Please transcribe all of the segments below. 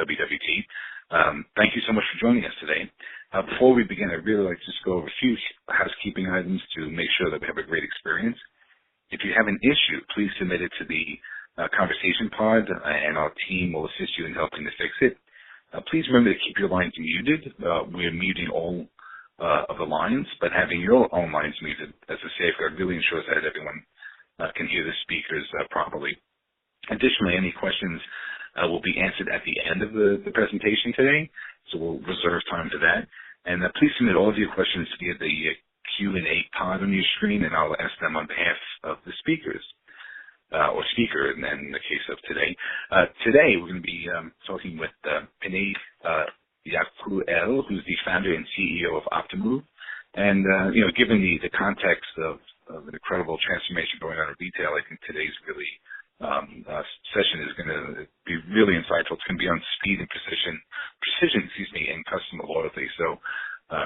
WWD. Thank you so much for joining us today. Before we begin, I'd really like to just go over a few housekeeping items to make sure that we have a great experience. If you have an issue, please submit it to the conversation pod, and our team will assist you in helping to fix it. Please remember to keep your lines muted. We're muting all of the lines, but having your own lines muted as a safeguard really ensures that everyone can hear the speakers properly. Additionally, any questions will be answered at the end of the presentation today, so we'll reserve time for that. And please submit all of your questions via the Q&A pod on your screen, and I'll ask them on behalf of the speakers. Or speaker in the case of today. Today we're going to be talking with Pinay Yakuel, who's the founder and CEO of Optimove. And, given the context of an incredible transformation going on in retail, I think today's really session is going to be really insightful. It's going to be on speed and precision, and customer loyalty. So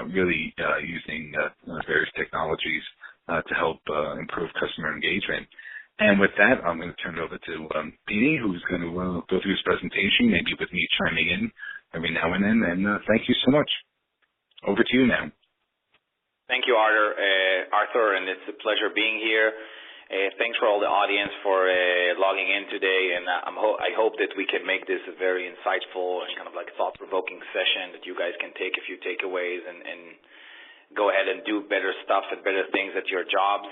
really using various technologies to help improve customer engagement. And with that, I'm going to turn it over to Pinay, who's going to go through his presentation, maybe with me chiming in every now and then. And thank you so much. Over to you now. Thank you, Arthur, and it's a pleasure being here. Thanks for all the audience for logging in today, and I hope that we can make this a very insightful and kind of like thought-provoking session that you guys can take a few takeaways and go ahead and do better stuff and better things at your jobs.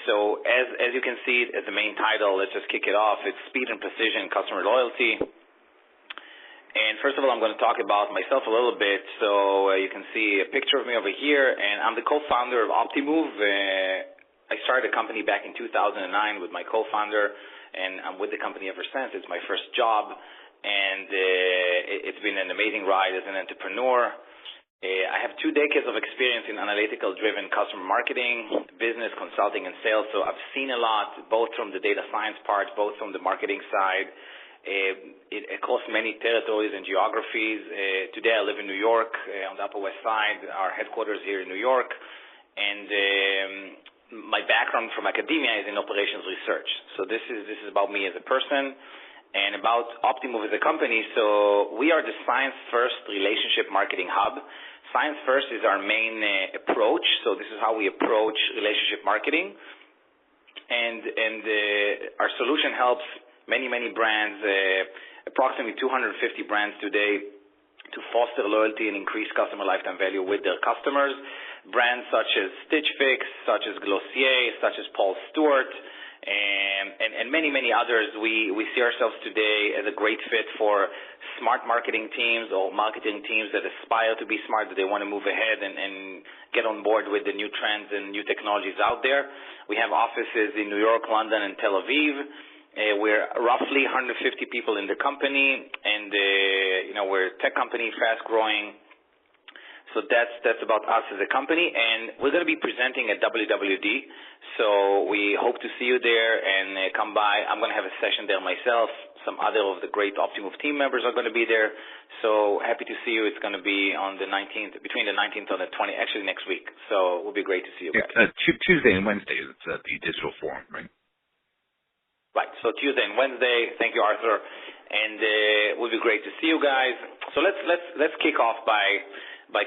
So as you can see, as the main title, let's just kick it off. It's Speed and Precision, Customer Loyalty. And first of all, I'm going to talk about myself a little bit. So you can see a picture of me over here, and I'm the co-founder of Optimove. I started a company back in 2009 with my co-founder, and I'm with the company ever since. It's my first job, and it's been an amazing ride as an entrepreneur. I have 2 decades of experience in analytical-driven customer marketing, business, consulting, and sales, so I've seen a lot, both from the data science part, both from the marketing side, across many territories and geographies. Today I live in New York, on the Upper West Side, our headquarters here in New York, and my background from academia is in operations research. So this is about me as a person. And about Optimove as a company, so we are the science-first relationship marketing hub. Science first is our main approach, so this is how we approach relationship marketing. And our solution helps many brands, approximately 250 brands today, to foster loyalty and increase customer lifetime value with their customers. Brands such as Stitch Fix, such as Glossier, such as Paul Stewart, and many others. We see ourselves today as a great fit for smart marketing teams or marketing teams that aspire to be smart, that they want to move ahead and get on board with the new trends and new technologies out there. We have offices in New York, London, and Tel Aviv. We're roughly 150 people in the company, and we're a tech company, fast growing. So that's about us as a company, and we're going to be presenting at WWD, so we hope to see you there and come by. I'm going to have a session there myself. Some other of the great Optimove team members are going to be there, so happy to see you. It's going to be on the 19th, between the 19th and the 20th, actually next week, so it will be great to see you guys. Tuesday and Wednesday, it's the digital forum, right? Right, so Tuesday and Wednesday. Thank you, Arthur, and it will be great to see you guys. So let's kick off by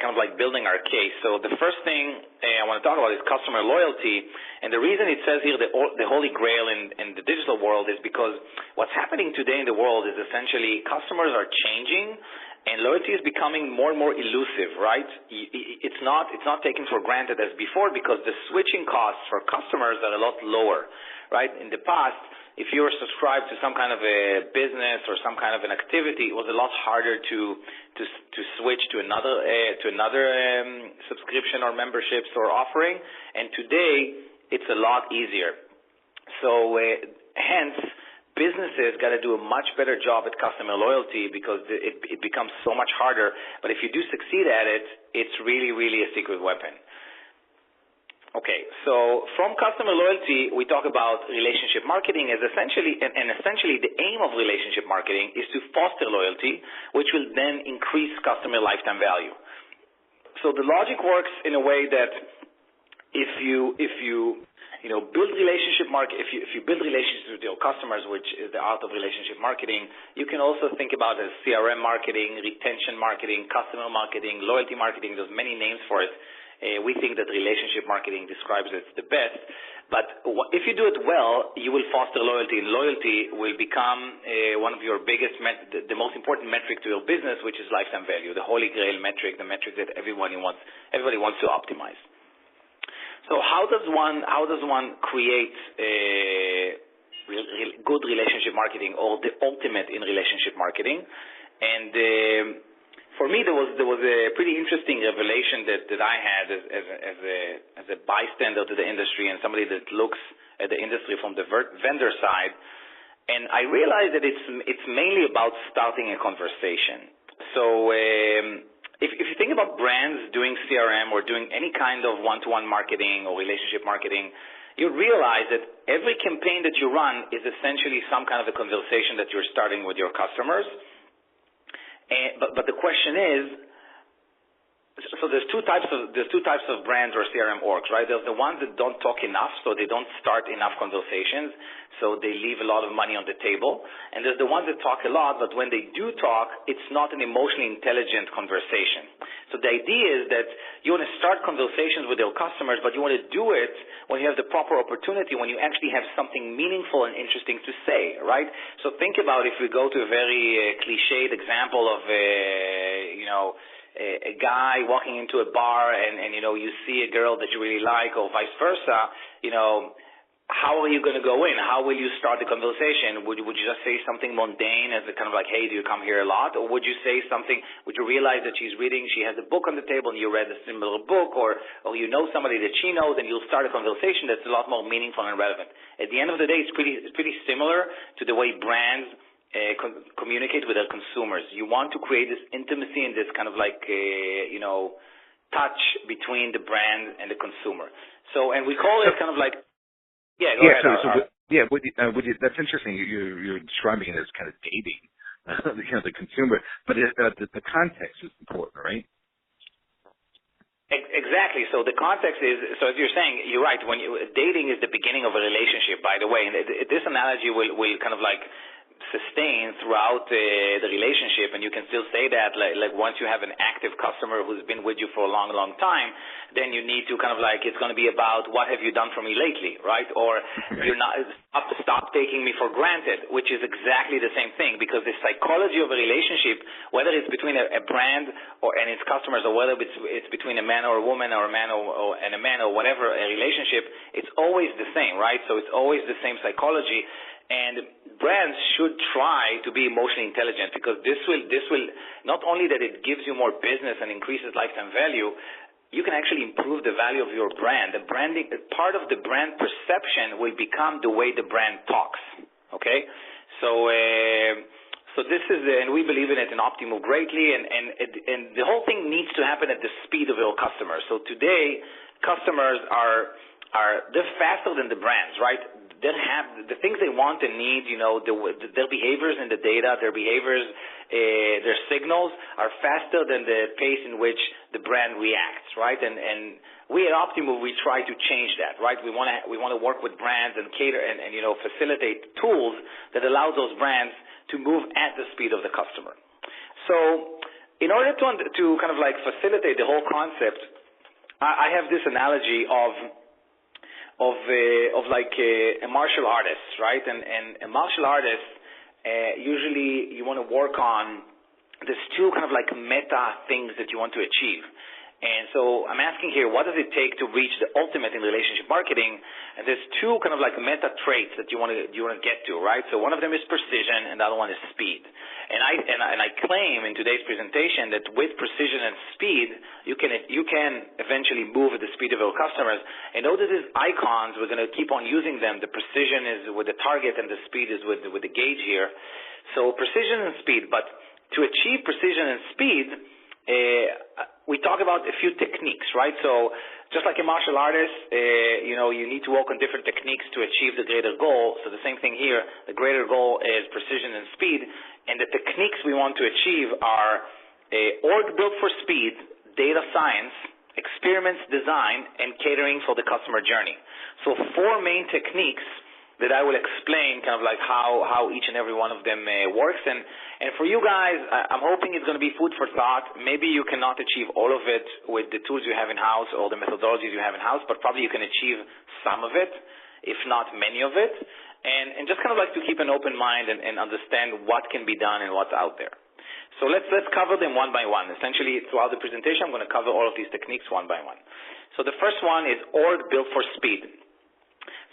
kind of like building our case. So the first thing I want to talk about is customer loyalty. And the reason it says here the holy grail in the digital world is because what's happening today in the world is essentially customers are changing and loyalty is becoming more and more elusive, right? It's not taken for granted as before because the switching costs for customers are a lot lower, right? In the past, if you were subscribed to some kind of a business or some kind of an activity, it was a lot harder to switch to another subscription or memberships or offering. And today, it's a lot easier. So hence, businesses got to do a much better job at customer loyalty because it becomes so much harder. But if you do succeed at it, it's really, really a secret weapon. Okay, so from customer loyalty, we talk about relationship marketing as essentially the aim of relationship marketing is to foster loyalty, which will then increase customer lifetime value. So the logic works in a way that if you build relationship if you build relationships with your customers, which is the art of relationship marketing, you can also think about as CRM marketing, retention marketing, customer marketing, loyalty marketing. There's many names for it. We think that relationship marketing describes it the best. But if you do it well, you will foster loyalty, and loyalty will become one of your biggest, the most important metric to your business, which is lifetime value, the holy grail metric, the metric that everybody wants to optimize. So how does one create good relationship marketing, or the ultimate in relationship marketing? And for me, there was a pretty interesting revelation that I had as a bystander to the industry and somebody that looks at the industry from the vendor side. And I realized that it's mainly about starting a conversation. So if you think about brands doing CRM or doing any kind of one-to-one marketing or relationship marketing, you realize that every campaign that you run is essentially some kind of a conversation that you're starting with your customers. But the question is, so there's two types of brands or CRM orgs, right? There's the ones that don't talk enough, so they don't start enough conversations, so they leave a lot of money on the table. And there's the ones that talk a lot, but when they do talk, it's not an emotionally intelligent conversation. So the idea is that you want to start conversations with your customers, but you want to do it when you have the proper opportunity, when you actually have something meaningful and interesting to say, right? So think about if we go to a very cliched example of a guy walking into a bar and you see a girl that you really like, or vice versa, how are you going to go in? How will you start the conversation? Would you just say something mundane as a kind of like, hey, do you come here a lot? Or would you say something, would you realize that she has a book on the table and you read a similar book, or you know somebody that she knows, and you'll start a conversation that's a lot more meaningful and relevant. At the end of the day, it's pretty similar to the way brands communicate with their consumers. You want to create this intimacy and this kind of like, touch between the brand and the consumer. So, and we call it kind of like, go ahead. That's interesting. You're describing it as kind of dating, the consumer, but the context is important, right? Exactly. So the context is, so as you're saying, you're right. Dating is the beginning of a relationship, by the way, and this analogy will kind of like sustain throughout the relationship, and you can still say that like once you have an active customer who's been with you for a long time, then you need to kind of like, it's going to be about what have you done for me lately, right? Or you're not stop taking me for granted, which is exactly the same thing, because the psychology of a relationship, whether it's between a brand and its customers, or whether it's between a man or a woman, or a man and a man, or whatever, a relationship, it's always the same, right? So it's always the same psychology. And brands should try to be emotionally intelligent, because this will not only that it gives you more business and increases lifetime value, you can actually improve the value of your brand. The branding, part of the brand perception will become the way the brand talks. Okay, so this is, and we believe in it in Optimove greatly, and the whole thing needs to happen at the speed of your customers. So today, customers they're faster than the brands, right? They have the things they want and need, their behaviors in the data, their behaviors, their signals are faster than the pace in which the brand reacts, right? And we at Optimove, we try to change that, right? We want to work with brands and cater and facilitate tools that allow those brands to move at the speed of the customer. So in order to kind of like facilitate the whole concept, I have this analogy of like a martial artist, right? And a martial artist, usually you want to work on, there's two kind of like meta things that you want to achieve. And so I'm asking here, what does it take to reach the ultimate in relationship marketing? And there's two kind of like meta traits that you want to get to, right? So one of them is precision, and the other one is speed. And I claim in today's presentation that with precision and speed, you can eventually move at the speed of your customers. And those are these icons, we're going to keep on using them. The precision is with the target, and the speed is with the gauge here. So precision and speed. But to achieve precision and speed, we talk about a few techniques, right? So just like a martial artist, you need to work on different techniques to achieve the greater goal. So the same thing here, the greater goal is precision and speed. And the techniques we want to achieve are org built for speed, data science, experiments design, and catering for the customer journey. So 4 main techniques that I will explain kind of like how each and every one of them works. And for you guys, I'm hoping it's going to be food for thought. Maybe you cannot achieve all of it with the tools you have in-house or the methodologies you have in-house, but probably you can achieve some of it, if not many of it. And just kind of like to keep an open mind and understand what can be done and what's out there. So let's cover them one by one. Essentially, throughout the presentation, I'm going to cover all of these techniques one by one. So the first one is org built for speed.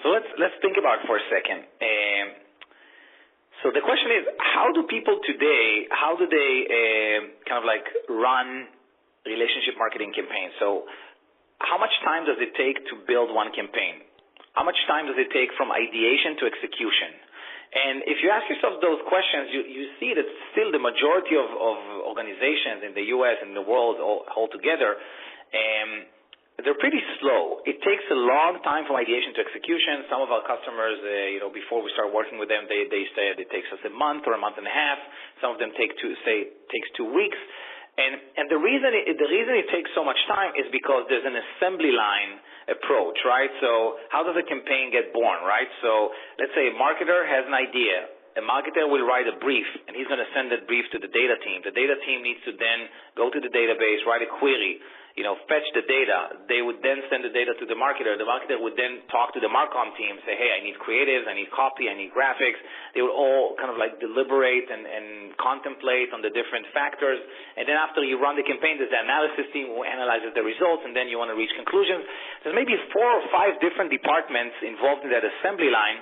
So let's think about it for a second. So the question is, how do people today, kind of like run relationship marketing campaigns? So how much time does it take to build one campaign? How much time does it take from ideation to execution? And if you ask yourself those questions, you see that still the majority of organizations in the U.S. and the world altogether, they're pretty slow. It takes a long time from ideation to execution. Some of our customers, before we start working with them, they said it takes us a month or a month and a half. Some of them takes 2 weeks. And the reason it takes so much time is because there's an assembly line approach, right? So how does a campaign get born, right? So let's say a marketer has an idea. A marketer will write a brief, and he's going to send that brief to the data team. The data team needs to then go to the database, write a query, fetch the data. They would then send the data to the marketer. The marketer would then talk to the Marcom team, say, hey, I need creatives, I need copy, I need graphics. They would all kind of like deliberate and contemplate on the different factors. And then after you run the campaign, there's the analysis team who analyzes the results, and then you want to reach conclusions. There's maybe 4 or 5 different departments involved in that assembly line.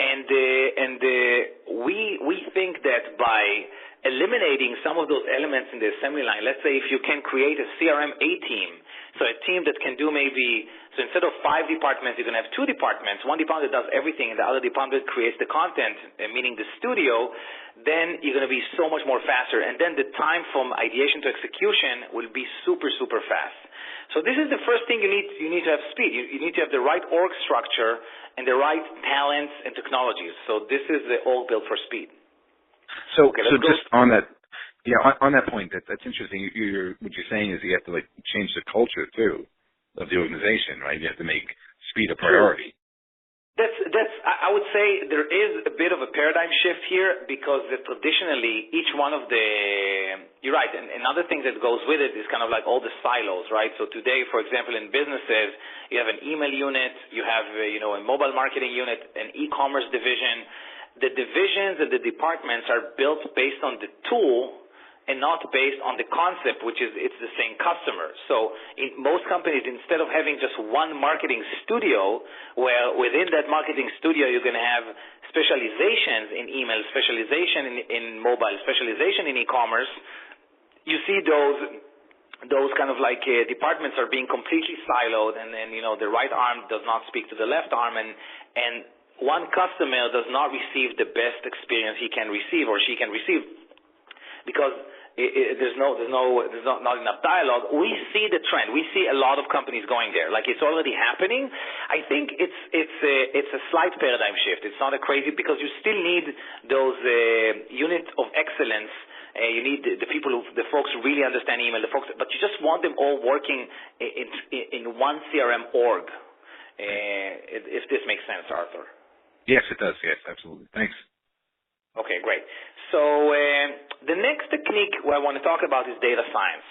And we think that by eliminating some of those elements in the assembly line, let's say if you can create a CRM A team, so a team that can do so instead of 5 departments, you can have 2 departments. One department that does everything, and the other department creates the content, meaning the studio, then you're going to be so much more faster. And then the time from ideation to execution will be super, super fast. So this is the first thing you need to have speed. You need to have the right org structure and the right talents and technologies. So this is the org built for speed. So just on that, on that point, that's interesting. What you're saying is you have to change the culture too of the organization, right? You have to make speed a priority. I would say there is a bit of a paradigm shift here because traditionally each one of you're right, and another thing that goes with it is kind of like all the silos, right? So today, for example, in businesses, you have an email unit, you have a mobile marketing unit, an e-commerce division. The divisions and the departments are built based on the tool and not based on the concept, which is it's the same customer. So in most companies, instead of having just one marketing studio, where within that marketing studio you're going to have specializations in email, specialization in mobile, specialization in e-commerce, you see those kind of departments are being completely siloed, and then the right arm does not speak to the left arm, and one customer does not receive the best experience he can receive or she can receive because there's not enough dialogue. We see the trend. We see a lot of companies going there. It's already happening. I think it's a slight paradigm shift. It's not a crazy, because you still need those units of excellence. You need the folks who really understand email, but you just want them all working in one CRM org. If this makes sense, Arthur. Yes, it does. Yes, absolutely. Thanks. Okay, great. So the next technique I want to talk about is data science.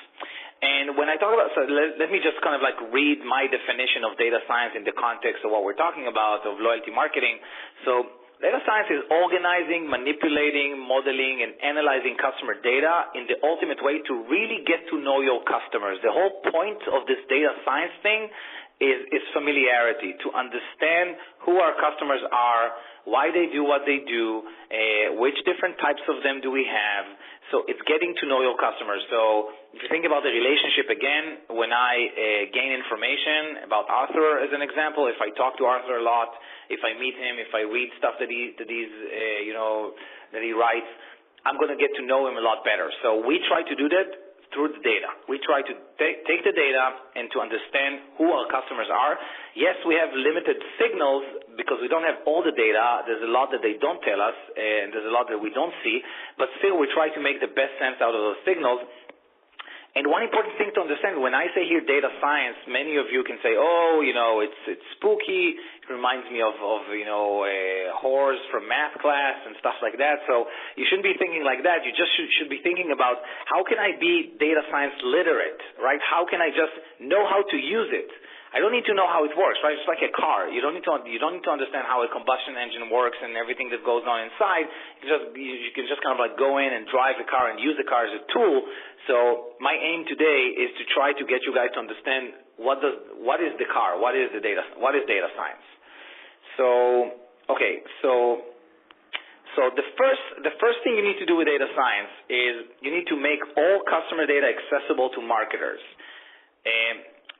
And when I talk about, let me just kind of read my definition of data science in the context of what we're talking about, of loyalty marketing. So data science is organizing, manipulating, modeling, and analyzing customer data in the ultimate way to really get to know your customers. The whole point of this data science thing is familiarity, to understand who our customers are, why they do what they do, which different types of them do we have. So it's getting to know your customers. So if you think about the relationship again, when I gain information about Arthur as an example, if I talk to Arthur a lot, if I meet him, if I read stuff that he writes, I'm going to get to know him a lot better. So we try to do that through the data. We try to take the data and to understand who our customers are. Yes, we have limited signals because we don't have all the data. There's a lot that they don't tell us, and there's a lot that we don't see, but still we try to make the best sense out of those signals. And one important thing to understand, when I say here data science, many of you can say, oh, it's spooky. It reminds me of horrors from math class and stuff like that. So you shouldn't be thinking like that. You just should be thinking about, how can I be data science literate, right? How can I just know how to use it? I don't need to know how it works, right? It's like a car. You don't need to understand how a combustion engine works and everything that goes on inside. You can just kind of like go in and drive the car and use the car as a tool. So my aim today is to try to get you guys to understand what is the car, what is data science. So the first thing you need to do with data science is you need to make all customer data accessible to marketers.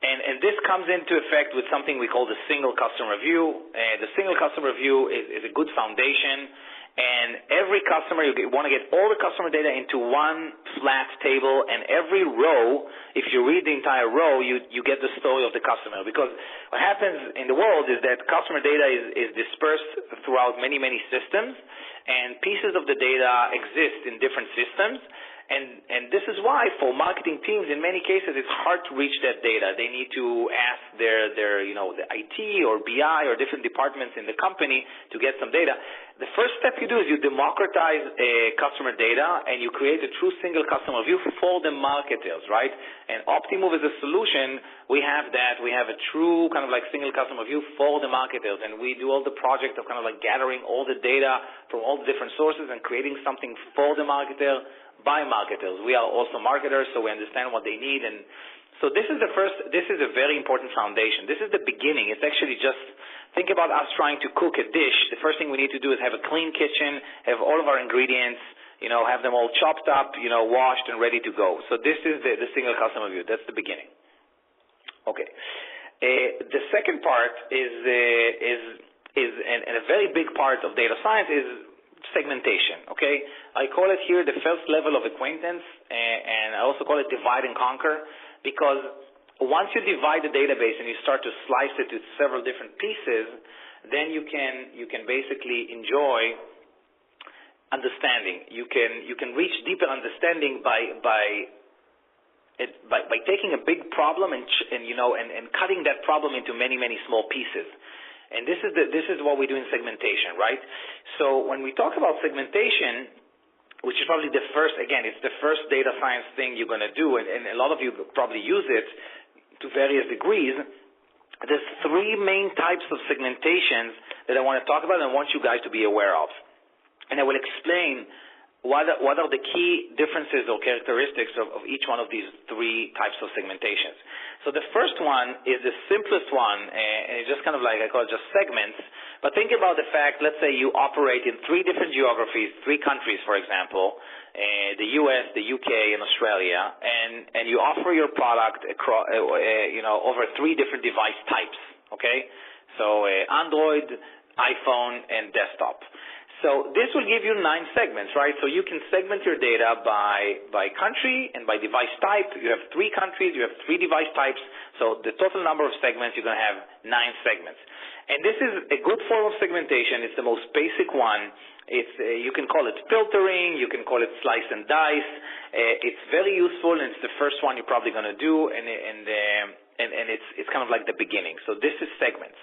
And this comes into effect with something we call the single customer view. The single customer view is a good foundation, and every customer, you want to get all the customer data into one flat table, and every row, if you read the entire row, you get the story of the customer. Because what happens in the world is that customer data is dispersed throughout many, many systems, and pieces of the data exist in different systems. And this is why for marketing teams, in many cases, it's hard to reach that data. They need to ask their the IT or BI or different departments in the company to get some data. The first step you do is you democratize customer data, and you create a true single customer view for the marketers, right? And Optimove is a solution. We have that. We have a true kind of like single customer view for the marketers, and we do all the project of kind of like gathering all the data from all the different sources and creating something for the marketer by marketers. We are also marketers, so we understand what they need. And so this is a very important foundation. This is the beginning. It's actually just, think about us trying to cook a dish. The first thing we need to do is have a clean kitchen, have all of our ingredients, have them all chopped up, washed and ready to go. So this is the single customer view. That's the beginning. Okay. The second part is a very big part of data science is segmentation, okay? I call it here the first level of acquaintance, and I also call it divide and conquer, because once you divide the database and you start to slice it to several different pieces, then you can basically enjoy understanding. You can reach deeper understanding by taking a big problem and cutting that problem into many, many small pieces. And this is what we do in segmentation, right? So when we talk about segmentation, which is probably the first data science thing you're going to do, and a lot of you probably use it to various degrees, there's three main types of segmentations that I want to talk about and I want you guys to be aware of. And I will explain what are the key differences or characteristics of each one of these three types of segmentations. So the first one is the simplest one, and it's just kind of like, I call it just segments. But think about the fact, let's say you operate in three different geographies, three countries, for example, the U.S., the U.K., and Australia, and you offer your product across, over three different device types, okay? So Android, iPhone, and desktop. So this will give you 9 segments, right? So you can segment your data by country and by device type. You have 3 countries, you have 3 device types. So the total number of segments, you're going to have 9 segments. And this is a good form of segmentation. It's the most basic one. It's you can call it filtering, you can call it slice and dice. It's very useful, and it's the first one you're probably going to do, and it's kind of like the beginning. So this is segments.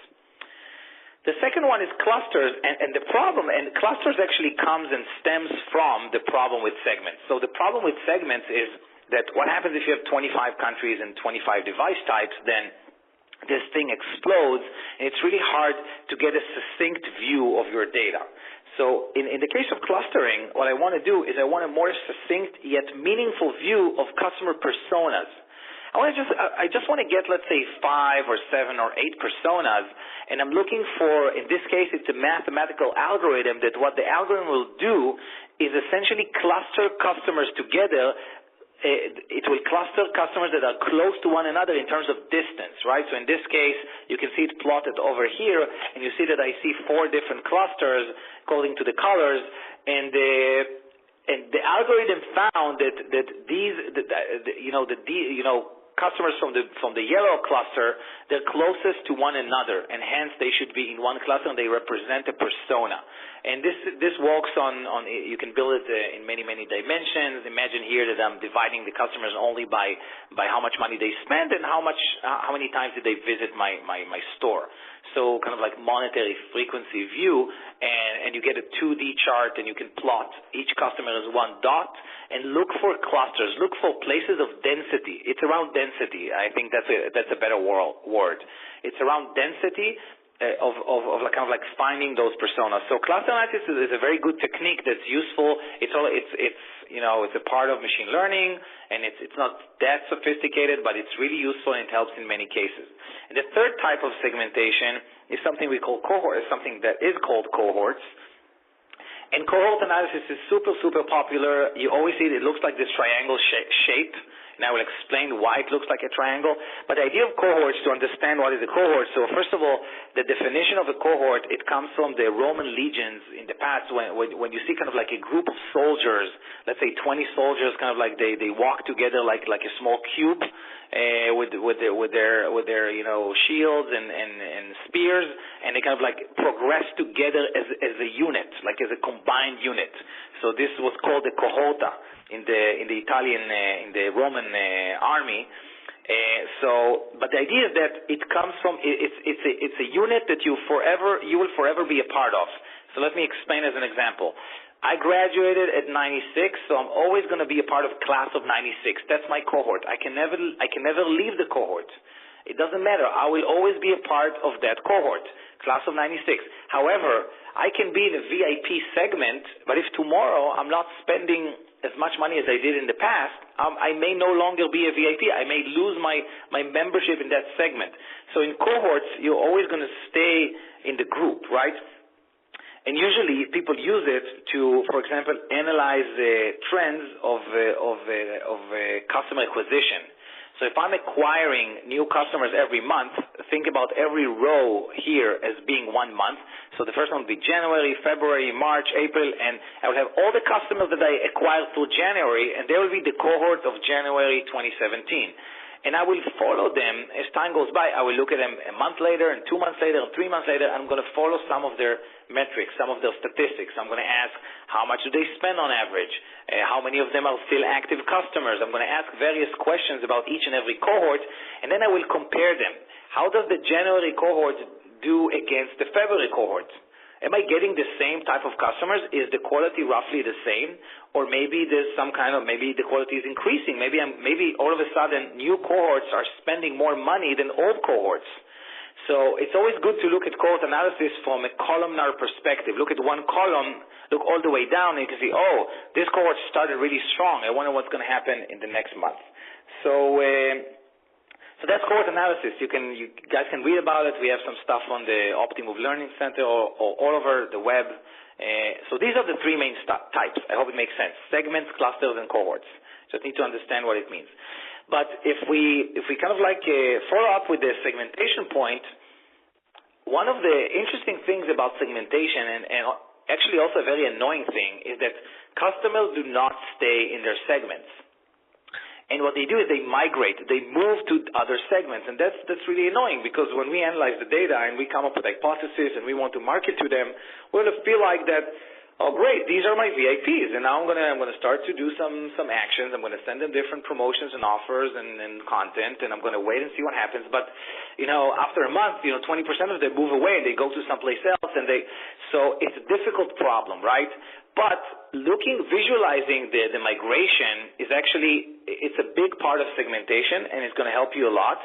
The second one is clusters, and the problem, and clusters actually comes and stems from the problem with segments. So the problem with segments is that what happens if you have 25 countries and 25 device types, then this thing explodes, and it's really hard to get a succinct view of your data. So in the case of clustering, what I want to do is I want a more succinct yet meaningful view of customer personas. I just want to get, let's say, 5 or 7 or 8 personas, and I'm looking for, in this case, it's a mathematical algorithm that what the algorithm will do is essentially cluster customers together. It will cluster customers that are close to one another in terms of distance, right? So in this case, you can see it plotted over here, and you see that I see 4 different clusters according to the colors, and the algorithm found that customers from the yellow cluster, they're closest to one another, and hence they should be in one cluster, and they represent a persona. And this works on you can build it in many dimensions. Imagine here that I'm dividing the customers only by how much money they spend and how many times did they visit my store. So kind of like monetary frequency view, and you get a 2D chart, and you can plot each customer as one dot and look for clusters, look for places of density. It's around density. I think that's a better word. It's around density of like kind of like finding those personas. So cluster analysis is a very good technique that's useful. It's a part of machine learning, and it's not that sophisticated, but it's really useful, and it helps in many cases. And the third type of segmentation is something we call cohort, something that is called cohorts. And cohort analysis is super popular. You always see it looks like this triangle shape. And I will explain why it looks like a triangle. But the idea of cohorts, to understand what is a cohort, so first of all, the definition of a cohort, it comes from the Roman legions in the past when you see kind of like a group of soldiers, let's say 20 soldiers, kind of like they walk together like a small cube with their shields and spears, and they kind of like progress together as a unit, like as a combined unit. So this was called the cohorta in the Italian in the Roman army. But the idea is that it comes from it's a unit that you will forever be a part of. So let me explain as an example. I graduated at 96, so I'm always going to be a part of class of 96. That's my cohort. I can never leave the cohort. It doesn't matter. I will always be a part of that cohort, class of 96. However, I can be in a VIP segment, but if tomorrow I'm not spending as much money as I did in the past, I may no longer be a VIP. I may lose my membership in that segment. So in cohorts, you're always going to stay in the group, right? And usually people use it to, for example, analyze the trends of customer acquisition. So if I'm acquiring new customers every month, think about every row here as being 1 month. So the first one will be January, February, March, April, and I will have all the customers that I acquired through January, and they will be the cohort of January 2017. And I will follow them as time goes by. I will look at them a month later, and 2 months later, and 3 months later. I'm going to follow some of their metrics, some of their statistics. I'm going to ask how much do they spend on average, how many of them are still active customers. I'm going to ask various questions about each and every cohort, and then I will compare them. How does the January cohort do against the February cohort? Am I getting the same type of customers? Is the quality roughly the same? Or maybe there's maybe the quality is increasing. Maybe all of a sudden new cohorts are spending more money than old cohorts. So it's always good to look at cohort analysis from a columnar perspective. Look at one column, look all the way down, and you can see, oh, this cohort started really strong. I wonder what's going to happen in the next month. So that's cohort analysis. You guys can read about it. We have some stuff on the Optimove Learning Center or all over the web. So these are the three main types. I hope it makes sense. Segments, clusters, and cohorts. Just need to understand what it means. But if we kind of like follow up with the segmentation point, one of the interesting things about segmentation, and actually also a very annoying thing, is that customers do not stay in their segments. And what they do is they migrate, they move to other segments, and that's really annoying, because when we analyze the data and we come up with hypotheses and we want to market to them, we're going to feel like that, oh great, these are my VIPs, and now I'm going to start to do some actions. I'm going to send them different promotions and offers and content, and I'm going to wait and see what happens. But after a month, 20% of them move away, they go to someplace else, so it's a difficult problem, right? But visualizing the migration is actually, it's a big part of segmentation, and it's going to help you a lot.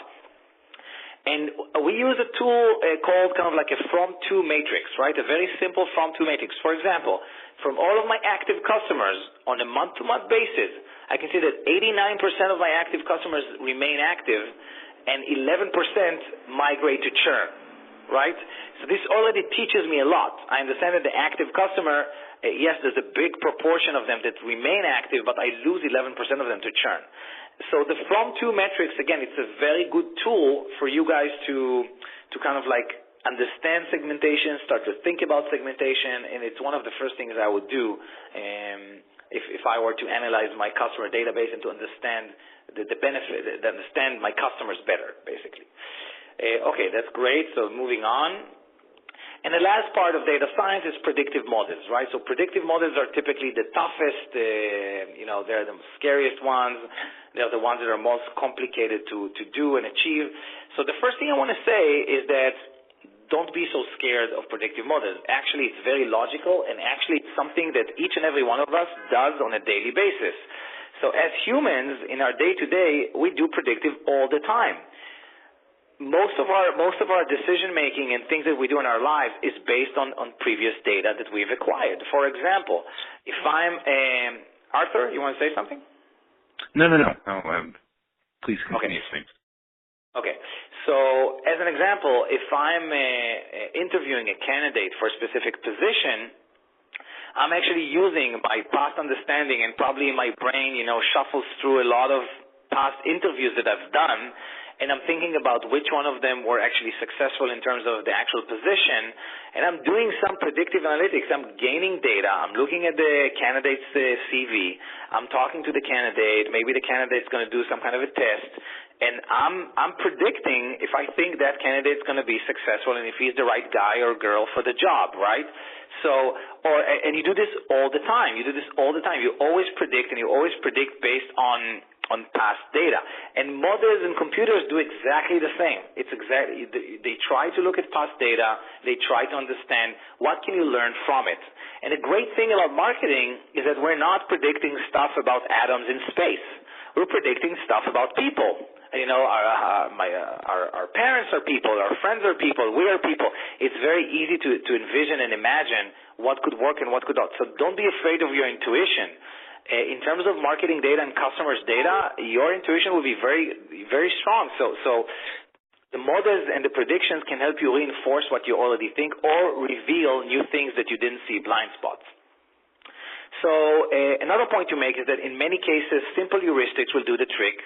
And we use a tool called kind of like a from-to matrix, right? A very simple from-to matrix. For example, from all of my active customers on a month-to-month basis, I can see that 89% of my active customers remain active, and 11% migrate to churn, right? So this already teaches me a lot. I understand that the active customer, yes, there's a big proportion of them that remain active, but I lose 11% of them to churn. So the from-to metrics, again, it's a very good tool for you guys to kind of like understand segmentation, start to think about segmentation, and it's one of the first things I would do if I were to analyze my customer database and to understand the benefit, to understand my customers better, basically. Okay, that's great. So moving on. And the last part of data science is predictive models, right? So predictive models are typically the toughest, they're the scariest ones. They're the ones that are most complicated to do and achieve. So the first thing I want to say is that don't be so scared of predictive models. Actually, it's very logical, and actually it's something that each and every one of us does on a daily basis. So as humans, in our day-to-day, we do predictive all the time. Most of our decision-making and things that we do in our lives is based on previous data that we've acquired. For example, if I'm Arthur, you want to say something? No. Please continue. Okay. Okay. So as an example, if I'm interviewing a candidate for a specific position, I'm actually using my past understanding, and probably my brain, shuffles through a lot of past interviews that I've done, and I'm thinking about which one of them were actually successful in terms of the actual position, and I'm doing some predictive analytics. I'm gaining data. I'm looking at the candidate's CV. I'm talking to the candidate. Maybe the candidate's going to do some kind of a test, and I'm predicting if I think that candidate's going to be successful and if he's the right guy or girl for the job, right? So, and you do this all the time. You do this all the time. You always predict, and you always predict based on past data. And models and computers do exactly the same. They try to look at past data. They try to understand what can you learn from it. And the great thing about marketing is that we're not predicting stuff about atoms in space. We're predicting stuff about people. Our parents are people, our friends are people, we are people. It's very easy to envision and imagine what could work and what could not. So don't be afraid of your intuition. In terms of marketing data and customers' data, your intuition will be very, very strong. So the models and the predictions can help you reinforce what you already think or reveal new things that you didn't see, blind spots. So another point to make is that in many cases, simple heuristics will do the trick,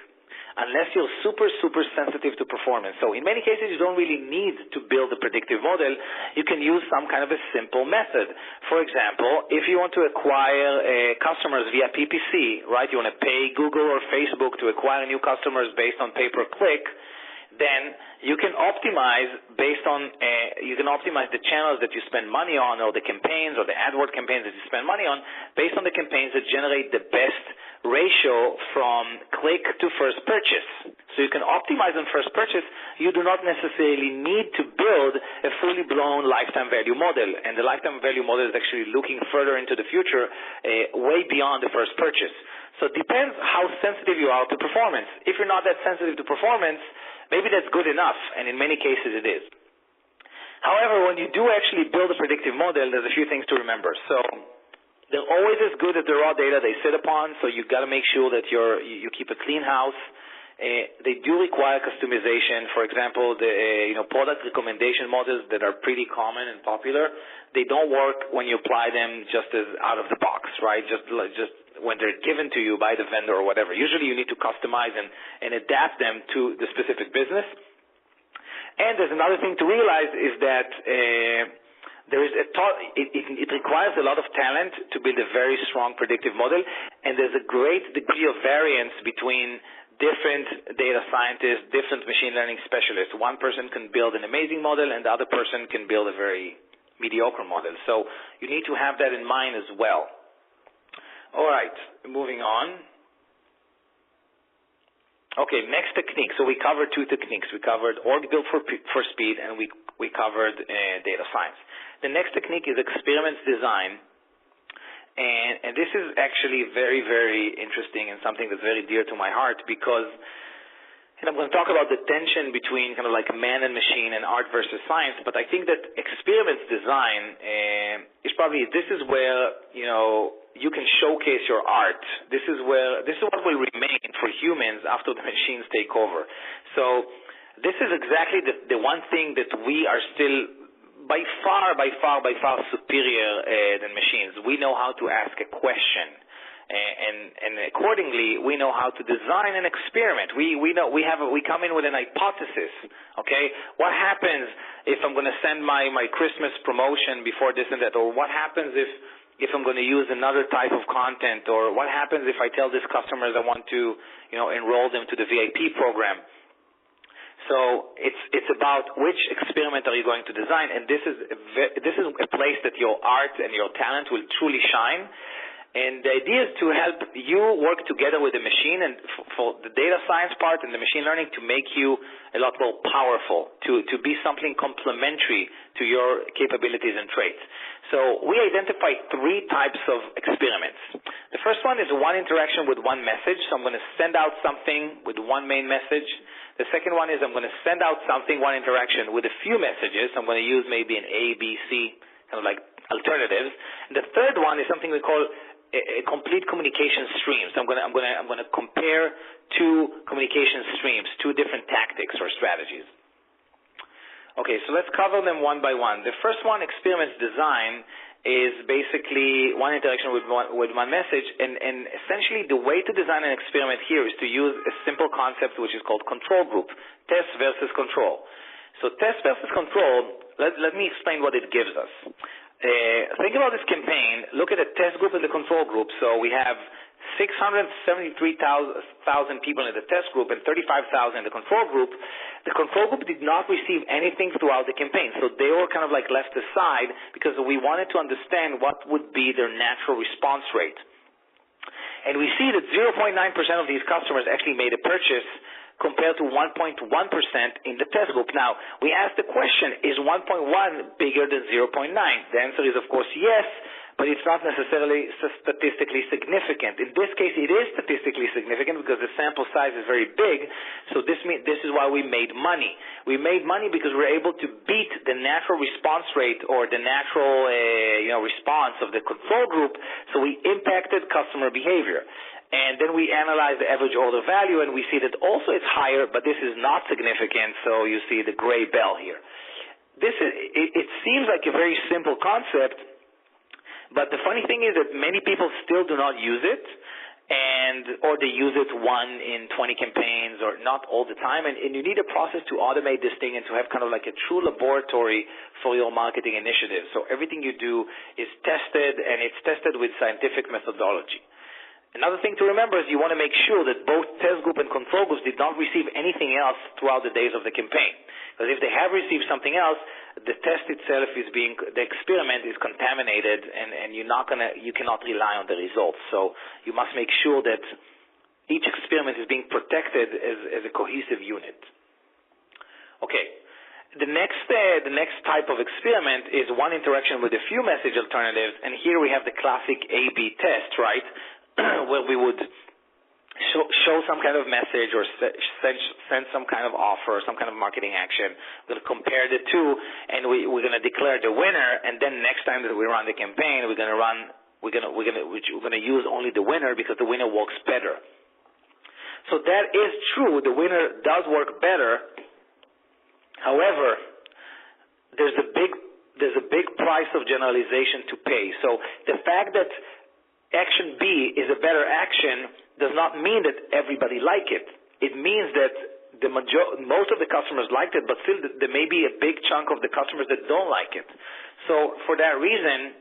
unless you're super, super sensitive to performance. So in many cases, you don't really need to build a predictive model. You can use some kind of a simple method. For example, if you want to acquire customers via PPC, right, you want to pay Google or Facebook to acquire new customers based on pay-per-click, then you can optimize based on the channels that you spend money on, or the campaigns or the AdWord campaigns that you spend money on, based on the campaigns that generate the best ratio from click to first purchase. So you can optimize on first purchase. You do not necessarily need to build a fully blown lifetime value model, and the lifetime value model is actually looking further into the future, way beyond the first purchase. So it depends how sensitive you are to performance. If you're not that sensitive to performance, maybe that's good enough, and in many cases it is. However, when you do actually build a predictive model, there's a few things to remember. So they're always as good as the raw data they sit upon, so you've got to make sure that you keep a clean house. They do require customization. For example, the product recommendation models that are pretty common and popular, they don't work when you apply them just as out of the box, right? Just when they're given to you by the vendor or whatever. Usually you need to customize and adapt them to the specific business. And there's another thing to realize is that it requires a lot of talent to build a very strong predictive model, and there's a great degree of variance between different data scientists, different machine learning specialists. One person can build an amazing model, and the other person can build a very mediocre model. So you need to have that in mind as well. All right, moving on. Okay, next technique. So we covered two techniques. We covered org build for speed, and we covered data science. The next technique is experiments design. And this is actually very, very interesting and something that's very dear to my heart, because I'm going to talk about the tension between kind of like man and machine and art versus science, but I think that experiments design is where, you can showcase your art. This is what will remain for humans after the machines take over. So this is exactly the one thing that we are still by far superior than machines. We know how to ask a question, and accordingly, we know how to design an experiment. We come in with an hypothesis. Okay, what happens if I'm going to send my Christmas promotion before this and that, or what happens if I'm going to use another type of content, or what happens if I tell this customer I want to enroll them to the VIP program. So it's about which experiment are you going to design, and this is a place that your art and your talent will truly shine. And the idea is to help you work together with the machine and for the data science part and the machine learning to make you a lot more powerful, to be something complementary to your capabilities and traits. So we identify 3 types of experiments. The first one is one interaction with one message. So I'm going to send out something with one main message. The second one is I'm going to send out something, one interaction, with a few messages. I'm going to use maybe an A, B, C, kind of like alternatives. And the third one is something we call a complete communication stream. So I'm going to compare 2 communication streams, 2 different tactics or strategies. Okay, so let's cover them one by one. The first one, experiment design, is basically one interaction with one message, and essentially the way to design an experiment here is to use a simple concept which is called control group, test versus control. So test versus control, let me explain what it gives us. Think about this campaign. Look at the test group and the control group. So we have 673,000 people in the test group and 35,000 in the control group. The control group did not receive anything throughout the campaign, so they were kind of like left aside because we wanted to understand what would be their natural response rate. And we see that 0.9% of these customers actually made a purchase compared to 1.1% in the test group. Now, we asked the question, is 1.1 bigger than 0.9? The answer is, of course, yes, but it's not necessarily statistically significant. In this case, it is statistically significant because the sample size is very big, so this is why we made money. We made money because we're able to beat the natural response rate or the natural response of the control group, so we impacted customer behavior. And then we analyze the average order value, and we see that also it's higher, but this is not significant, so you see the gray bell here. It seems like a very simple concept, but the funny thing is that many people still do not use it, or they use it one in 20 campaigns or not all the time, and you need a process to automate this thing and to have kind of like a true laboratory for your marketing initiative. So everything you do is tested, and it's tested with scientific methodology. Another thing to remember is you want to make sure that both test group and control groups did not receive anything else throughout the days of the campaign. Because if they have received something else, the test itself the experiment is contaminated, and you cannot rely on the results. So you must make sure that each experiment is being protected as a cohesive unit. Okay. The next type of experiment is one interaction with a few message alternatives, and here we have the classic A/B test, right? Where we would show some kind of message or send some kind of offer, some kind of marketing action. We're going to compare the two, and we're going to declare the winner. And then next time that we run the campaign, we're going to use only the winner because the winner works better. So that is true. The winner does work better. However, there's a big price of generalization to pay. So the fact that action B is a better action does not mean that everybody like it. It means that most of the customers liked it, but still there may be a big chunk of the customers that don't like it. So for that reason,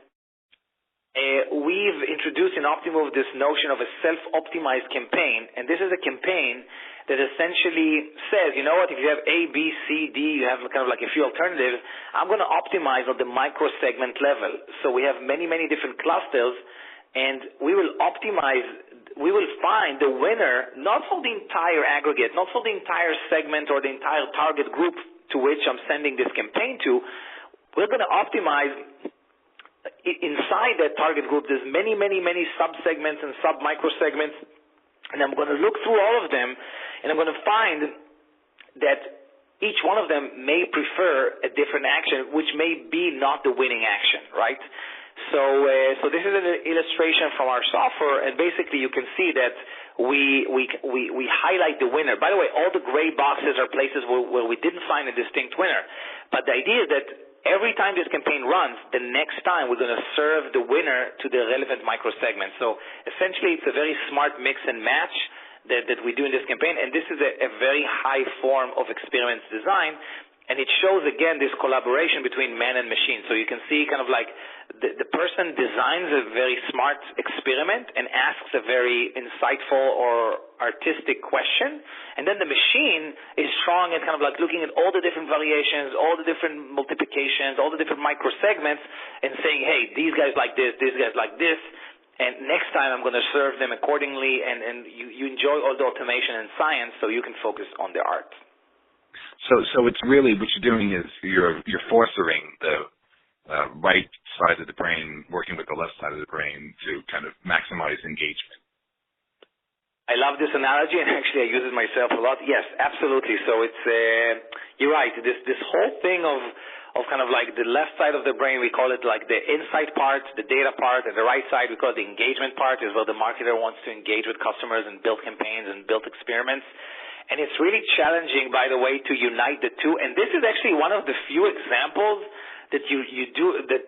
we've introduced in Optimove this notion of a self-optimized campaign, and this is a campaign that essentially says, you know what, if you have A, B, C, D, you have kind of like a few alternatives, I'm going to optimize on the micro-segment level. So we have many, many different clusters, and we will find the winner, not for the entire aggregate, not for the entire segment or the entire target group to which I'm sending this campaign to. We're going to optimize inside that target group. There's many, many, many sub-segments and sub-micro-segments, and I'm going to look through all of them, and I'm going to find that each one of them may prefer a different action, which may be not the winning action, right? So this is an illustration from our software, and basically you can see that we highlight the winner. By the way, all the gray boxes are places where we didn't find a distinct winner. But the idea is that every time this campaign runs, the next time we're going to serve the winner to the relevant microsegment. So essentially it's a very smart mix and match that we do in this campaign, and this is a very high form of experience design. And it shows, again, this collaboration between man and machine. So you can see kind of like the person designs a very smart experiment and asks a very insightful or artistic question, and then the machine is strong at kind of like looking at all the different variations, all the different multiplications, all the different microsegments, and saying, hey, these guys like this, these guys like this, and next time I'm going to serve them accordingly, and you enjoy all the automation and science so you can focus on the art. So it's really what you're doing is you're fostering the right side of the brain, working with the left side of the brain to kind of maximize engagement. I love this analogy, and actually I use it myself a lot. Yes, absolutely. So it's you're right. This whole thing of kind of like the left side of the brain, we call it like the insight part, the data part, and the right side we call it the engagement part, is where the marketer wants to engage with customers and build campaigns and build experiments. And it's really challenging, by the way, to unite the two. And this is actually one of the few examples that you do that,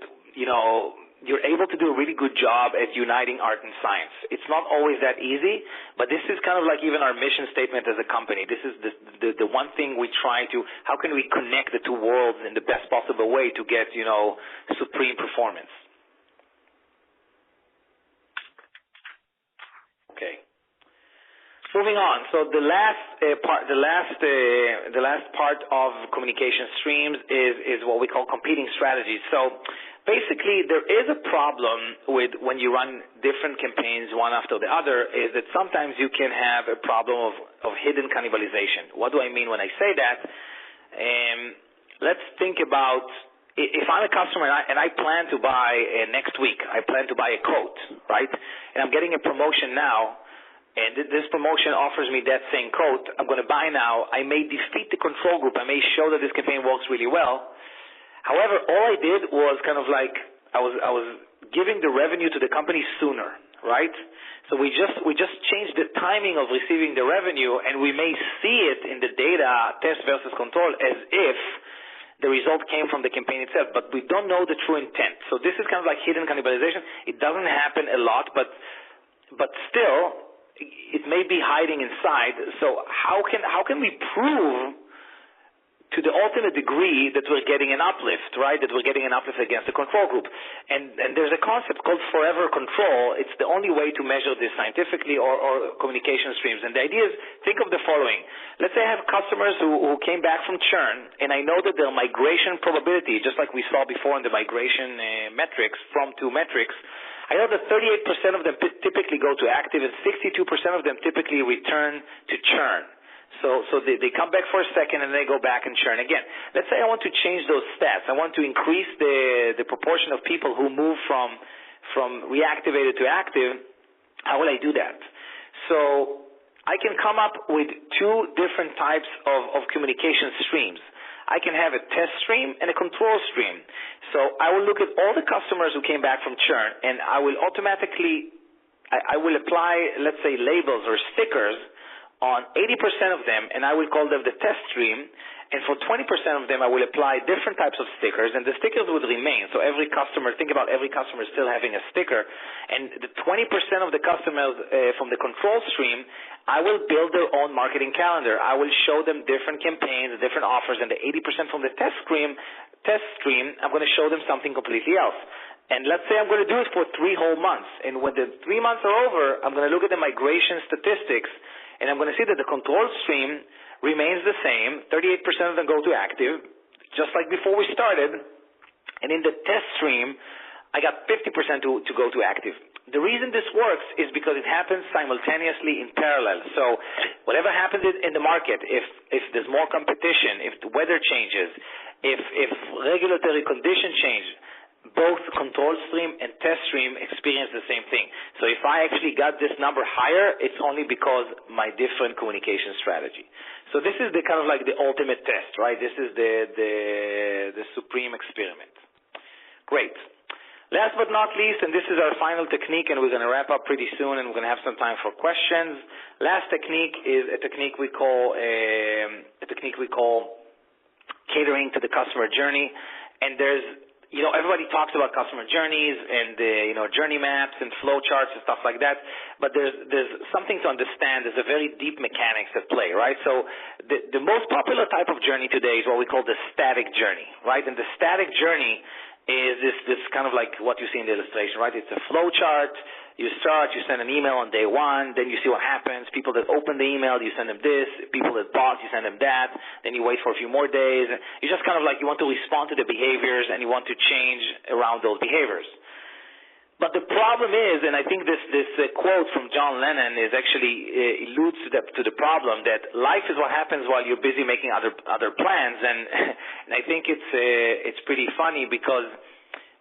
you're able to do a really good job at uniting art and science. It's not always that easy, but this is kind of like even our mission statement as a company. This is the one thing we try to, how can we connect the two worlds in the best possible way to get, supreme performance. Okay. Moving on. So the last part of communication streams is what we call competing strategies. So basically, there is a problem with when you run different campaigns one after the other, is that sometimes you can have a problem of hidden cannibalization. What do I mean when I say that? Let's think about if I'm a customer and I plan to buy next week, I plan to buy a coat, right? And I'm getting a promotion now. And this promotion offers me that same coat. I'm going to buy now. I may defeat the control group. I may show that this campaign works really well. However, all I did was kind of like I was giving the revenue to the company sooner, right? So we just changed the timing of receiving the revenue, and we may see it in the data, test versus control, as if the result came from the campaign itself, but we don't know the true intent. So this is kind of like hidden cannibalization. It doesn't happen a lot, but still, it may be hiding inside. So how can we prove to the ultimate degree that we're getting an uplift, right? That we're getting an uplift against the control group. And there's a concept called forever control. It's the only way to measure this scientifically or communication streams. And the idea is, think of the following. Let's say I have customers who came back from churn, and I know that their migration probability, just like we saw before in the migration metrics, from two metrics, I know that 38% of them typically go to active, and 62% of them typically return to churn. So they come back for a second, and they go back and churn again. Let's say I want to change those stats. I want to increase the proportion of people who move from reactivated to active. How will I do that? So I can come up with two different types of communication streams. I can have a test stream and a control stream. So I will look at all the customers who came back from churn, and I will automatically, I will apply, let's say, labels or stickers on 80% of them, and I will call them the test stream. And for 20% of them, I will apply different types of stickers, and the stickers would remain. So every customer, think about every customer still having a sticker. And the 20% of the customers from the control stream, I will build their own marketing calendar. I will show them different campaigns, different offers, and the 80% from the test stream, I'm going to show them something completely else. And let's say I'm going to do it for 3 whole months. And when the 3 months are over, I'm going to look at the migration statistics, and I'm going to see that the control stream remains the same. 38% of them go to active, just like before we started. And in the test stream, I got 50% to go to active. The reason this works is because it happens simultaneously in parallel. So whatever happens in the market, if there's more competition, if the weather changes, if regulatory conditions change, both control stream and test stream experience the same thing. So if I actually got this number higher, it's only because my different communication strategy. So this is the kind of like the ultimate test, right? This is the supreme experiment. Great. Last but not least, and this is our final technique, and we're going to wrap up pretty soon, and we're going to have some time for questions. Last technique is a technique we call catering to the customer journey. And there's, everybody talks about customer journeys and journey maps and flow charts and stuff like that, but there's something to understand. There's a very deep mechanics at play, right? So the most popular type of journey today is what we call the static journey, right? And the static journey is this kind of like what you see in the illustration, right? It's a flow chart. You start, you send an email on day one, then you see what happens. People that open the email, you send them this. People that bought, you send them that. Then you wait for a few more days. You just kind of like, you want to respond to the behaviors and you want to change around those behaviors. But the problem is, and I think this quote from John Lennon is actually alludes to the problem, that life is what happens while you're busy making other plans. And I think it's pretty funny, because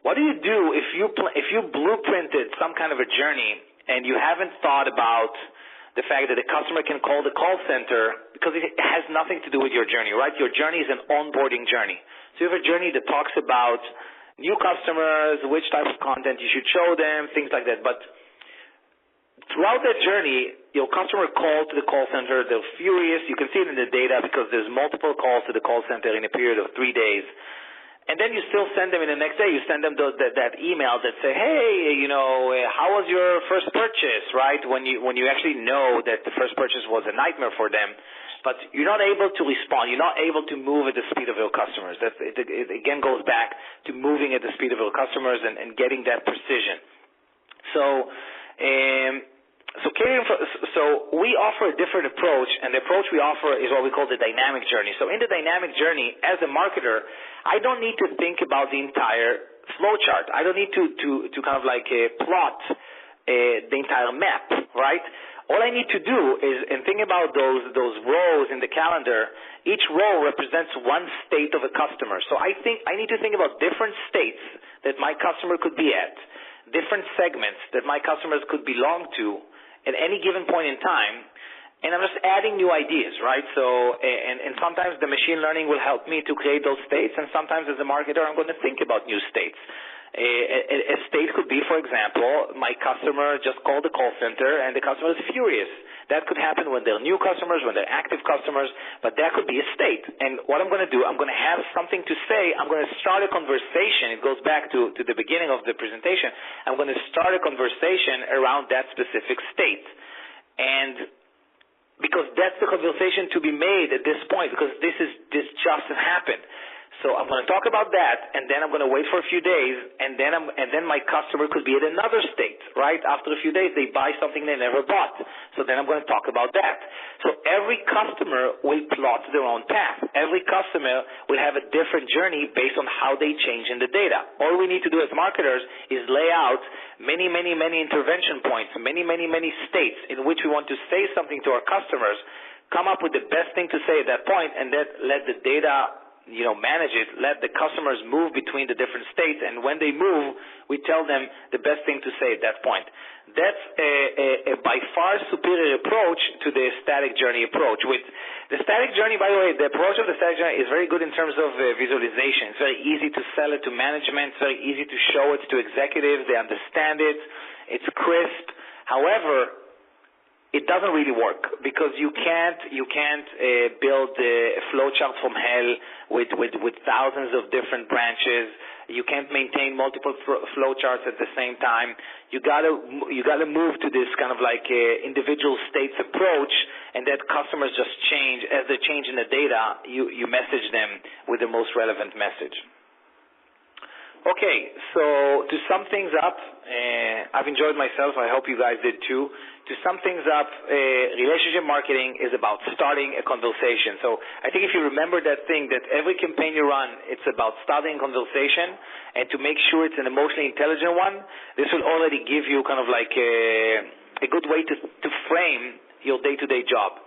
what do you do if you blueprinted some kind of a journey and you haven't thought about the fact that the customer can call the call center, because it has nothing to do with your journey, right? Your journey is an onboarding journey. So you have a journey that talks about new customers, which type of content you should show them, things like that. But throughout that journey, your customer called to the call center. They're furious. You can see it in the data because there's multiple calls to the call center in a period of 3 days. And then you still send them in the next day. You send them that email that say, hey, how was your first purchase, right? When you actually know that the first purchase was a nightmare for them. But you're not able to respond. You're not able to move at the speed of your customers. It again goes back to moving at the speed of your customers and getting that precision. So we offer a different approach, and the approach we offer is what we call the dynamic journey. So in the dynamic journey, as a marketer, I don't need to think about the entire flow chart. I don't need to kind of like plot the entire map, right? All I need to do is, and think about those rows in the calendar, each row represents one state of a customer. So I need to think about different states that my customer could be at, different segments that my customers could belong to at any given point in time, and I'm just adding new ideas, right? So, and sometimes the machine learning will help me to create those states, and sometimes as a marketer I'm going to think about new states. A state could be, for example, my customer just called the call center and the customer is furious. That could happen when they're new customers, when they're active customers, but that could be a state. And what I'm going to do, I'm going to have something to say. I'm going to start a conversation. It goes back to the beginning of the presentation. I'm going to start a conversation around that specific state. And because that's the conversation to be made at this point, because this just happened. So I'm going to talk about that, and then I'm going to wait for a few days, and then my customer could be at another state, right? After a few days, they buy something they never bought. So then I'm going to talk about that. So every customer will plot their own path. Every customer will have a different journey based on how they change in the data. All we need to do as marketers is lay out many intervention points, many states in which we want to say something to our customers, come up with the best thing to say at that point, and then let the data manage it, let the customers move between the different states, and when they move, we tell them the best thing to say at that point. That's a by far superior approach to the static journey approach. With the static journey, by the way, the approach of the static journey is very good in terms of visualization. It's very easy to sell it to management. It's very easy to show it to executives. They understand it. It's crisp. However, it doesn't really work because you can't build a flowchart from hell with thousands of different branches. You can't maintain multiple flowcharts at the same time. You gotta move to this kind of like individual states approach, and that customers just change as they change in the data. You message them with the most relevant message. Okay, so to sum things up, I've enjoyed myself. I hope you guys did too. To sum things up, relationship marketing is about starting a conversation. So I think if you remember that thing, that every campaign you run, it's about starting a conversation, and to make sure it's an emotionally intelligent one, this will already give you kind of like a good way to frame your day-to-day job.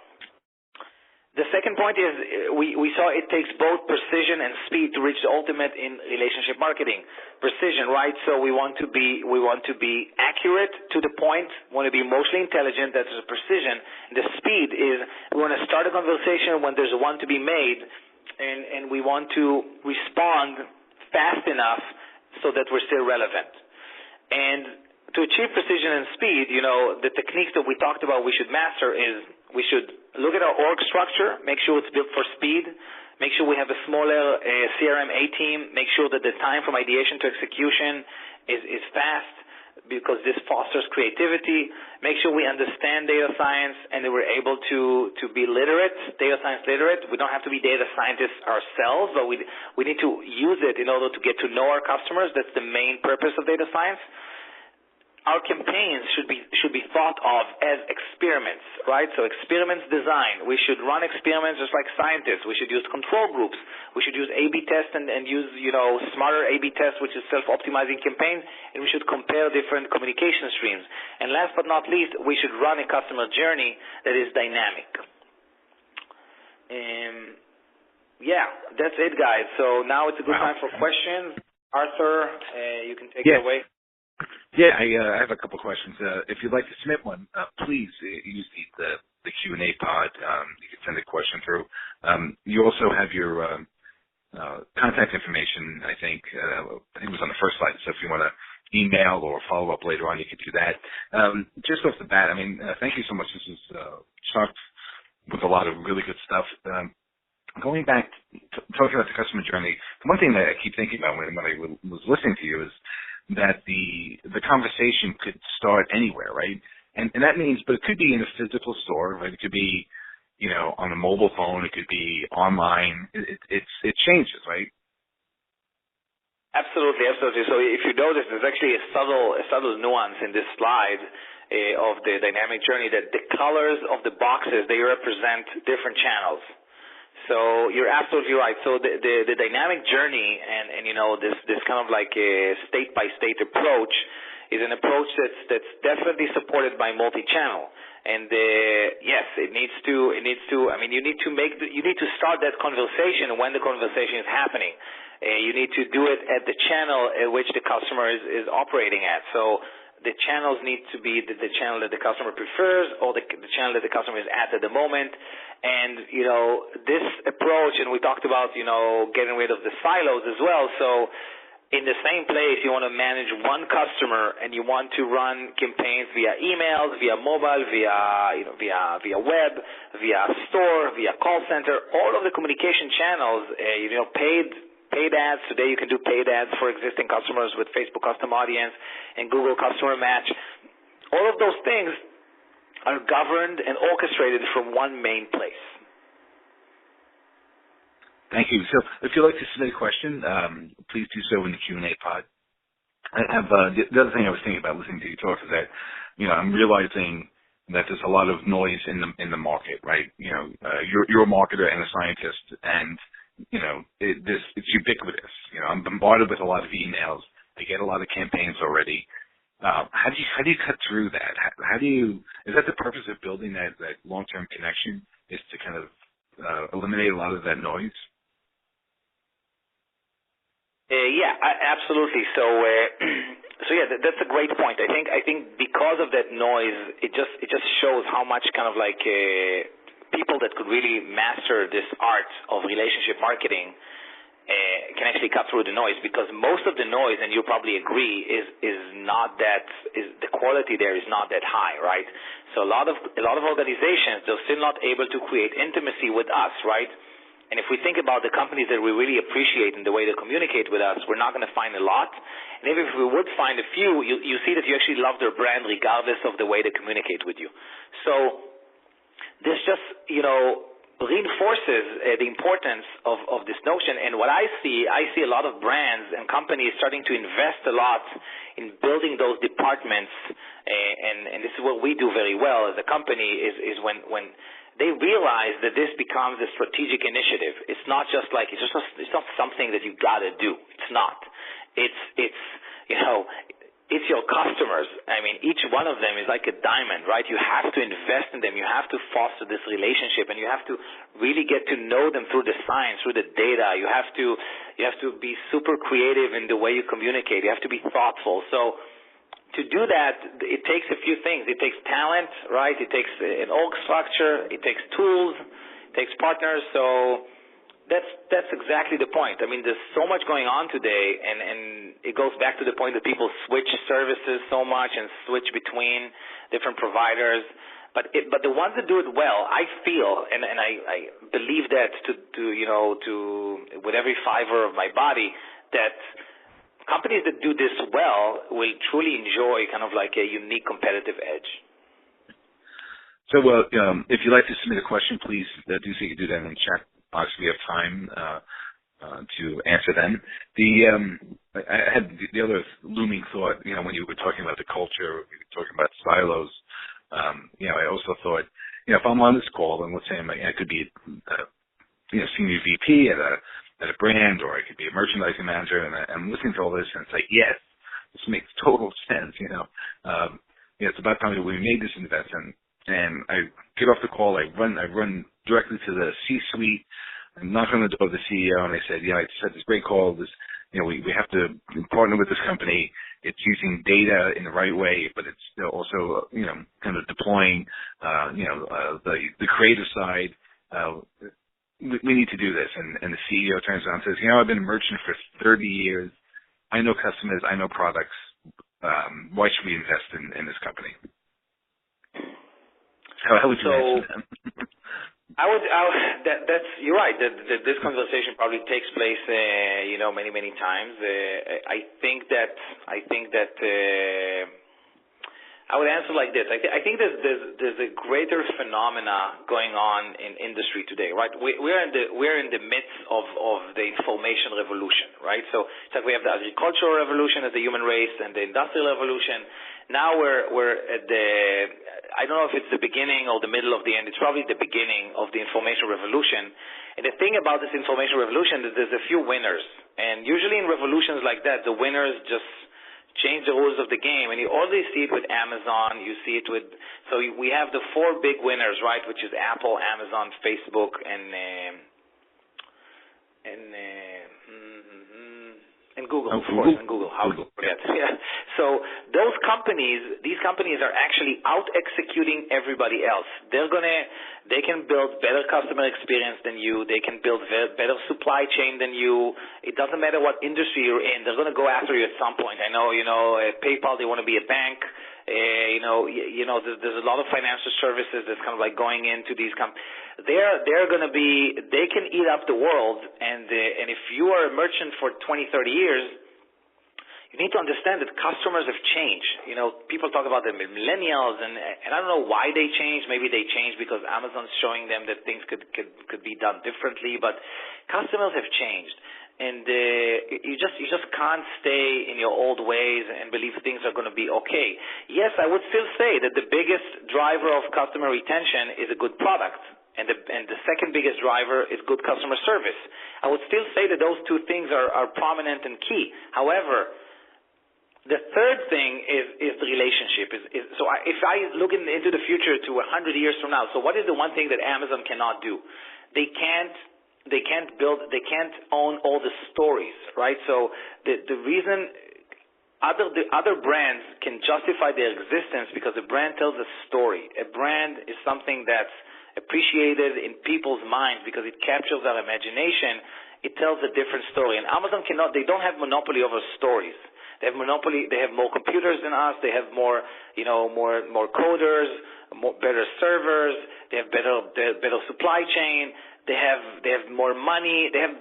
The second point is we saw it takes both precision and speed to reach the ultimate in relationship marketing. Precision, right? So we want to be accurate to the point. We want to be emotionally intelligent. That's the precision. The speed is we want to start a conversation when there's one to be made, and we want to respond fast enough so that we're still relevant. And to achieve precision and speed, the techniques that we talked about we should master is we should look at our org structure, make sure it's built for speed, make sure we have a smaller CRM A team, make sure that the time from ideation to execution is fast. because this fosters creativity. Make sure we understand data science and that we're able to be literate, data science literate. We don't have to be data scientists ourselves, but we need to use it in order to get to know our customers. That's the main purpose of data science. Our campaigns should be thought of as experiments, right? So experiments design. We should run experiments just like scientists. We should use control groups. We should use A/B tests and use, smarter A/B tests, which is self-optimizing campaigns, and we should compare different communication streams. And last but not least, we should run a customer journey that is dynamic. That's it, guys. So now it's a good time for questions. Arthur, you can take it away. Yeah, I have a couple of questions. If you'd like to submit one, please use the Q&A pod. You can send a question through. You also have your contact information, I think it was on the first slide. So if you want to email or follow up later on, you can do that. Just off the bat, thank you so much. This is chocked with a lot of really good stuff. Going back, talking about the customer journey, one thing that I keep thinking about when I was listening to you is that the conversation could start anywhere, right? And that means, but it could be in a physical store, right? It could be, on a mobile phone. It could be online. It changes, right? Absolutely. So if you notice, there's actually a subtle nuance in this slide of the dynamic journey, that the colors of the boxes, they represent different channels. So you're absolutely right. So the dynamic journey and this kind of like a state-by-state approach is an approach that's definitely supported by multi-channel. And yes, you need to start that conversation when the conversation is happening. You need to do it at the channel at which the customer is operating at. So the channels need to be the channel that the customer prefers, or the channel that the customer is at the moment. And, this approach, and we talked about, getting rid of the silos as well. So in the same place, you want to manage one customer and you want to run campaigns via emails, via mobile, via web, via store, via call center, all of the communication channels, paid ads. Today you can do paid ads for existing customers with Facebook Custom Audience and Google Customer Match. All of those things are governed and orchestrated from one main place. Thank you. So if you'd like to submit a question, please do so in the Q&A pod. I have the other thing I was thinking about listening to you talk is that, I'm realizing that there's a lot of noise in the market, right? You're a marketer and a scientist, and it's ubiquitous. I'm bombarded with a lot of emails. I get a lot of campaigns already. How do you cut through that? Is that the purpose of building that long-term connection, is to kind of eliminate a lot of that noise? Absolutely. So that's a great point. I think because of that noise, it just shows how much kind of like people that could really master this art of relationship marketing can actually cut through the noise, because most of the noise, and you'll probably agree, is the quality there is not that high, right? So a lot of organizations, they're still not able to create intimacy with us, right? And if we think about the companies that we really appreciate and the way they communicate with us, we're not going to find a lot. And even if we would find a few, you see that you actually love their brand regardless of the way they communicate with you. So this just, reinforces the importance of this notion. And what I see a lot of brands and companies starting to invest a lot in building those departments, and this is what we do very well as a company, is when they realize that this becomes a strategic initiative. It's not just like, it's not something that you gotta do. It's not. It's your customers. Each one of them is like a diamond, right? You have to invest in them. You have to foster this relationship, and you have to really get to know them through the science, through the data. You have to be super creative in the way you communicate. You have to be thoughtful. So to do that, it takes a few things. It takes talent, right? It takes an org structure. It takes tools. It takes partners. So that's exactly the point. There's so much going on today, and it goes back to the point that people switch services so much and switch between different providers. But the ones that do it well, I feel, and I believe that to with every fiber of my body, that companies that do this well will truly enjoy kind of like a unique competitive edge. So, if you'd like to submit a question, please do so. You can do that in the chat box. We have time to answer them. I had the other looming thought, when you were talking about the culture, you were talking about silos. I also thought, if I'm on this call, and let's say I could be senior VP at a brand, or I could be a merchandising manager, and I'm listening to all this, and it's like, yes, this makes total sense. It's about time that we made this investment. And I get off the call, I run directly to the C-suite, and knock on the door of the CEO, and I said, I just had this great call. We have to partner with this company. It's using data in the right way, but it's also, kind of deploying, the creative side. We need to do this. And the CEO turns around and says, I've been a merchant for 30 years. I know customers. I know products. Why should we invest in this company? How would you answer that? You're right. This conversation probably takes place, many times. I think that I would answer like this. I think there's a greater phenomena going on in industry today, right? We're in the midst of the information revolution, right? So it's like we have the agricultural revolution as the human race and the industrial revolution. Now we're at I don't know if it's the beginning or the middle of the end. It's probably the beginning of the information revolution. And the thing about this information revolution is there's a few winners. And usually in revolutions like that, the winners just change the rules of the game. And you always see it with Amazon. You see it with, so we have the four big winners, right, which is Apple, Amazon, Facebook, and Google, of course, and Google. How to forget? Yeah. So these companies are actually out-executing everybody else. They can build better customer experience than you. They can build better supply chain than you. It doesn't matter what industry you're in. They're going to go after you at some point. I know, PayPal, they want to be a bank. There's a lot of financial services that's kind of like going into these companies. They can eat up the world, and if you are a merchant for 20, 30 years, you need to understand that customers have changed. People talk about the millennials, and I don't know why they changed. Maybe they changed because Amazon's showing them that things could be done differently, but customers have changed. And you just can't stay in your old ways and believe things are going to be okay. Yes, I would still say that the biggest driver of customer retention is a good product, and the second biggest driver is good customer service. I would still say that those two things are prominent and key. However, the third thing is the relationship. So if I look into the future to 100 years from now, so what is the one thing that Amazon cannot do? They can't own all the stories, right? So the reason the other brands can justify their existence because a brand tells a story. A brand is something that's appreciated in people's minds because it captures our imagination. It tells a different story. And Amazon they don't have monopoly over stories. They have monopoly. They have more computers than us. They have more coders, better servers. They have better supply chain. They have more money. They have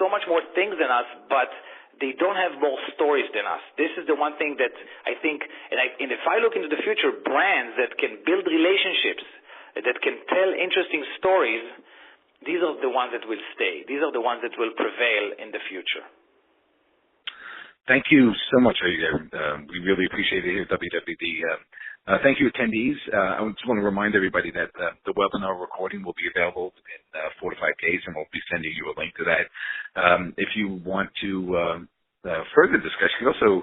so much more things than us, but they don't have more stories than us. This is the one thing that I think, and if I look into the future, brands that can build relationships, that can tell interesting stories, these are the ones that will stay. These are the ones that will prevail in the future. Thank you so much. We really appreciate it here at WWD. Thank you, attendees. I just want to remind everybody that the webinar recording will be available in 4 to 5 days, and we'll be sending you a link to that. If you want to further discuss, you can also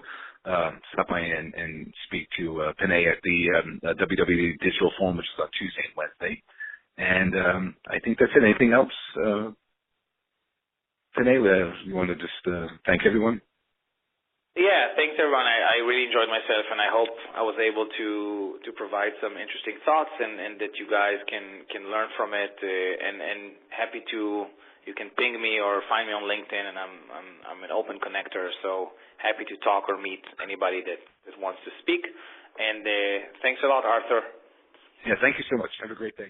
stop by and speak to Panay at the WWD Digital Forum, which is on Tuesday and Wednesday. And I think that's it. Anything else? Panay, you want to just thank everyone? Yeah, thanks everyone. I really enjoyed myself, and I hope I was able to provide some interesting thoughts and that you guys can learn from it. And happy you can ping me or find me on LinkedIn, and I'm an open connector, so happy to talk or meet anybody that wants to speak. And thanks a lot, Arthur. Yeah, thank you so much. Have a great day.